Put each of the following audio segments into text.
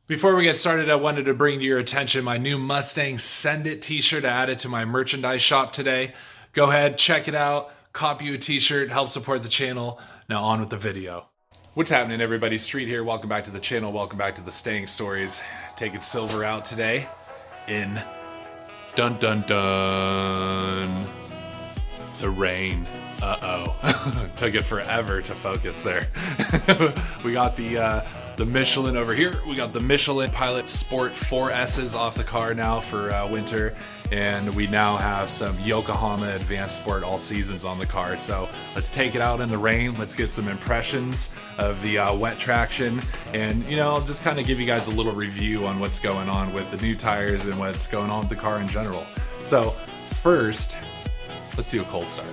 Before we get started, I wanted to bring to your attention my new Mustang Send It t-shirt I added to my merchandise shop today. Go ahead, check it out, copy you a t-shirt, help support the channel. Now on with the video. What's happening, everybody? Street here. Welcome back to the channel. Welcome back to the Stang stories. Taking silver out today in dun dun dun the rain. Uh-oh. Took it forever to focus there. We got the Michelin over here. We got the Michelin Pilot Sport 4S's off the car now for winter, and we now have some Yokohama Advanced Sport all seasons on the car. So let's take it out in the rain. Let's get some impressions of the wet traction, and I'll just kind of give you guys a little review on what's going on with the new tires and what's going on with the car in general. So first, let's do a cold start.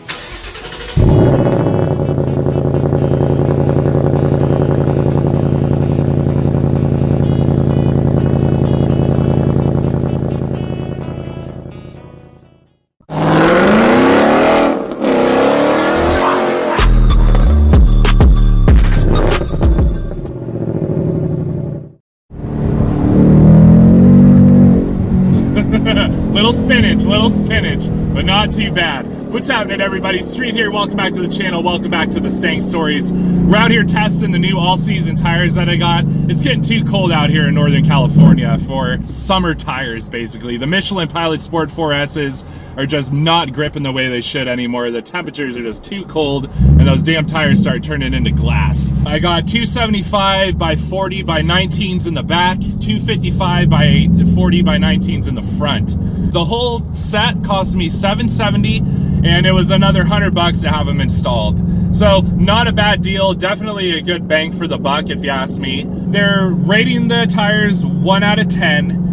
Little spinach, but not too bad. What's happening, everybody? Street here. Welcome back to the channel. Welcome back to the Stang stories. We're out here testing the new all-season tires that I got. It's getting too cold out here in Northern California for summer tires, basically. The Michelin Pilot Sport 4S's are just not gripping the way they should anymore. The temperatures are just too cold, and those damn tires start turning into glass. I got 275 by 40 by 19s in the back, 255 by 40 by 19s in the front. The whole set cost me $770, and it was another $100 to have them installed. So not a bad deal, definitely a good bang for the buck if you ask me. They're rating the tires 1 out of 10.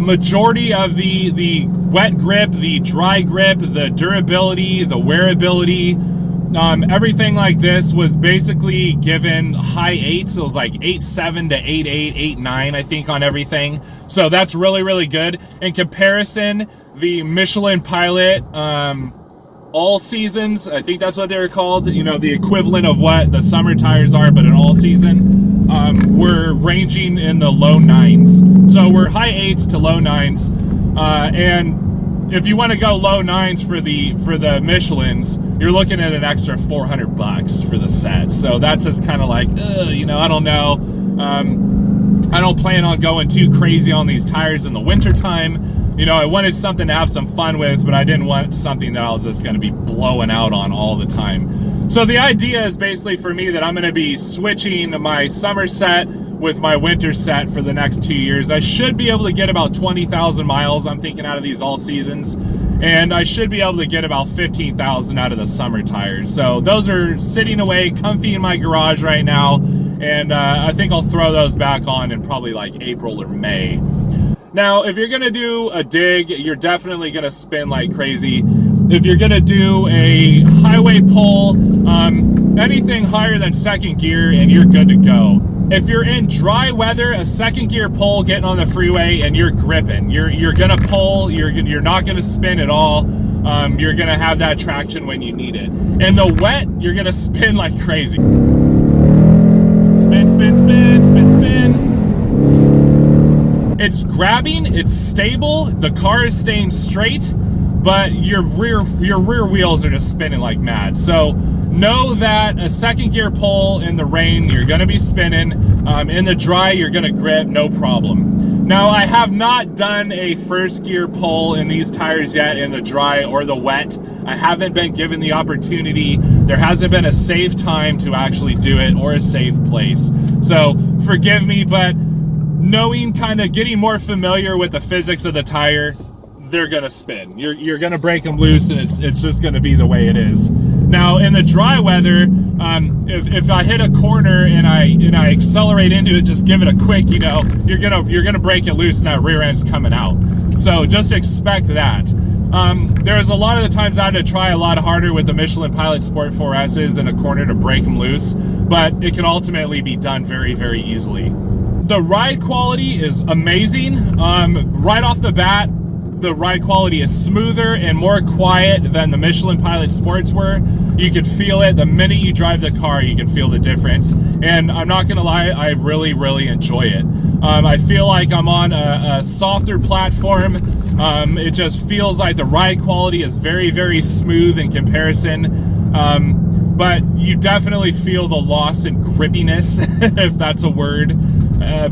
Majority of the wet grip, the dry grip, the durability, the wearability, everything like this was basically given high 8s. It was like 8.7 to 8.8, 8.9, I think, on everything. So that's really, really good. In comparison, the Michelin Pilot all seasons, I think that's what they were called, the equivalent of what the summer tires are, but an all season, we're ranging in the low 9s. So we're high 8s to low 9s. And if you want to go low 9s for the Michelins, you're looking at an extra $400 for the set. So that's just kind of like, I don't know. I don't plan on going too crazy on these tires in the winter time. I wanted something to have some fun with, but I didn't want something that I was just going to be blowing out on all the time. So the idea is basically for me that I'm going to be switching my summer set with my winter set for the next 2 years. I should be able to get about 20,000 miles, I'm thinking, out of these all seasons. And I should be able to get about 15,000 out of the summer tires. So those are sitting away, comfy in my garage right now. And I think I'll throw those back on in probably like April or May. Now, if you're gonna do a dig, you're definitely gonna spin like crazy. If you're gonna do a highway pull, anything higher than second gear, and you're good to go. If you're in dry weather, a second gear pull, getting on the freeway, and you're gripping, you're gonna pull. You're not gonna spin at all. You're gonna have that traction when you need it. In the wet, you're gonna spin like crazy. Spin, spin, spin, spin, spin. It's grabbing, it's stable, the car is staying straight, but your rear wheels are just spinning like mad. So know that a second gear pull in the rain, you're gonna be spinning. In the dry, you're gonna grip, no problem. Now, I have not done a first gear pull in these tires yet in the dry or the wet. I haven't been given the opportunity. There hasn't been a safe time to actually do it or a safe place. So forgive me, but knowing, kind of getting more familiar with the physics of the tire, they're gonna spin. You're gonna break them loose, and it's just gonna be the way it is. Now, in the dry weather, if I hit a corner and I accelerate into it, just give it a quick, you're gonna break it loose, and that rear end's coming out. So just expect that. There's a lot of the times I had to try a lot harder with the Michelin Pilot Sport 4S's in a corner to break them loose, but it can ultimately be done very, very easily. The ride quality is amazing. Right off the bat, the ride quality is smoother and more quiet than the Michelin Pilot Sports were. You can feel it. The minute you drive the car, you can feel the difference. And I'm not gonna lie, I really, really enjoy it. I feel like I'm on a softer platform. It just feels like the ride quality is very, very smooth in comparison. But you definitely feel the loss in grippiness, if that's a word.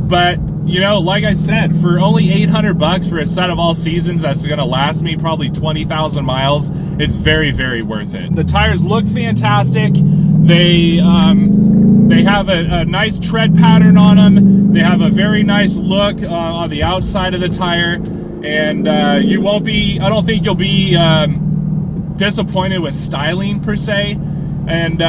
But you know, like I said, for only 800 bucks for a set of all seasons that's gonna last me probably 20,000 miles, it's very, very worth it. The tires look fantastic. They have a nice tread pattern on them. They have a very nice look on the outside of the tire, and you won't be, I don't think you'll be disappointed with styling per se. And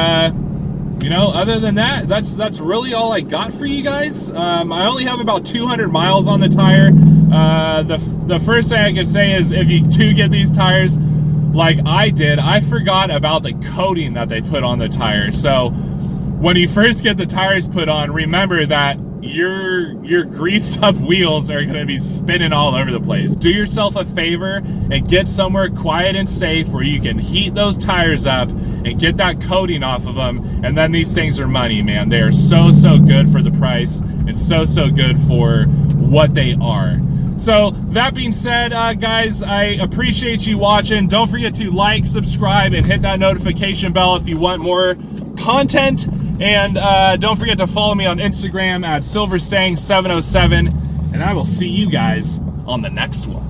you know, other than that, that's really all I got for you guys. I only have about 200 miles on the tire. The first thing I can say is, if you do get these tires like I did, I forgot about the coating that they put on the tire. So when you first get the tires put on, remember that your greased up wheels are going to be spinning all over the place. Do yourself a favor and get somewhere quiet and safe where you can heat those tires up and get that coating off of them, and then these things are money, man. They are so good for the price, and so good for what they are. So that being said, guys, I appreciate you watching. Don't forget to like, subscribe, and hit that notification bell if you want more content. And don't forget to follow me on Instagram at silverstang707, and I will see you guys on the next one.